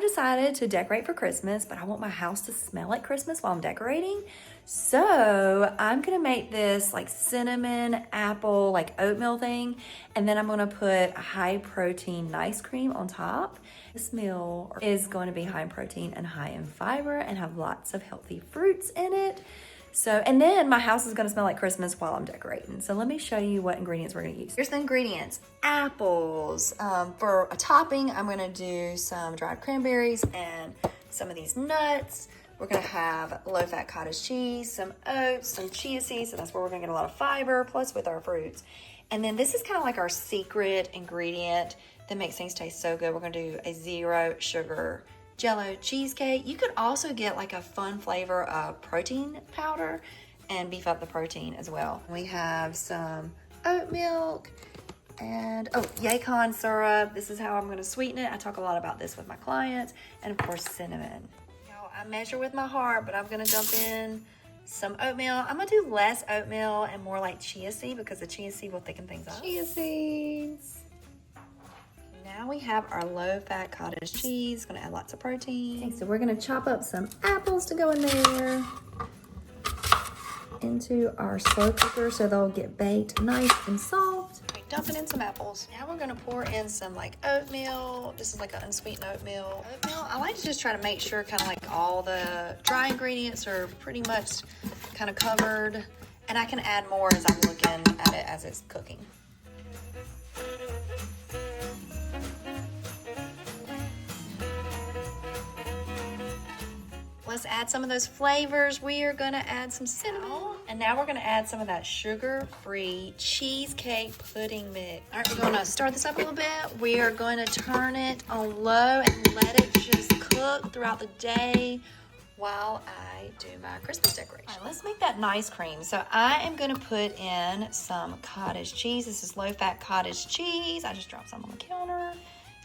decided to decorate for Christmas, but I want my house to smell like Christmas while I'm decorating. So I'm gonna make this like cinnamon apple, like oatmeal thing. And then I'm gonna put a high protein ice cream on top. This meal is going to be high in protein and high in fiber and have lots of healthy fruits in it. So, and then my house is gonna smell like Christmas while I'm decorating. So let me show you what ingredients we're gonna use. Here's the ingredients. Apples. For a topping, I'm gonna do some dried cranberries and some of these nuts. We're gonna have low-fat cottage cheese, some oats, some chia seeds, so that's where we're gonna get a lot of fiber, plus with our fruits. And then this is kind of like our secret ingredient that makes things taste so good. We're gonna do a 0 sugar Jello cheesecake. You could also get like a fun flavor of protein powder and beef up the protein as well. We have some oat milk and yacon syrup. This is how I'm going to sweeten it. I talk a lot about this with my clients. And of course, cinnamon. Now, I measure with my heart, but I'm going to dump in some oatmeal. I'm going to do less oatmeal and more like chia seed because the chia seed will thicken things up. Chia seeds. Now we have our low-fat cottage cheese. It's gonna add lots of protein. Okay, so we're gonna chop up some apples to go in there into our slow cooker so they'll get baked nice and soft. Okay, dumping in some apples. Now we're gonna pour in some like oatmeal. This is like an unsweetened oatmeal. I like to just try to make sure kind of like all the dry ingredients are pretty much kind of covered. And I can add more as I'm looking at it as it's cooking. Let's add some of those flavors. We are gonna add some cinnamon. And now we're gonna add some of that sugar-free cheesecake pudding mix. All right, we're gonna stir this up a little bit. We are going to turn it on low and let it just cook throughout the day while I do my Christmas decoration. All right, let's make that nice cream. So I am gonna put in some cottage cheese. This is low-fat cottage cheese. I just dropped some on the counter.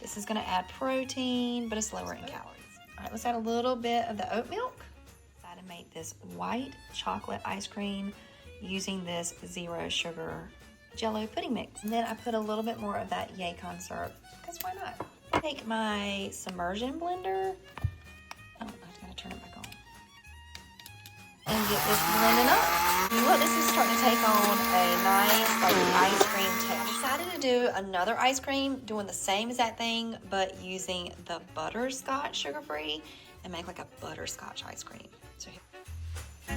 This is gonna add protein, but it's lower in calories. All right, let's add a little bit of the oat milk. I decided to make this white chocolate ice cream using this 0 sugar Jello pudding mix. And then I put a little bit more of that yacon syrup, because why not? Take my submersion blender. Oh, I gotta turn it back on. And get this blending up. Look, this is starting to take on a nice like ice cream texture. I decided to do another ice cream, doing the same exact thing, but using the butterscotch sugar-free and make like a butterscotch ice cream. So here.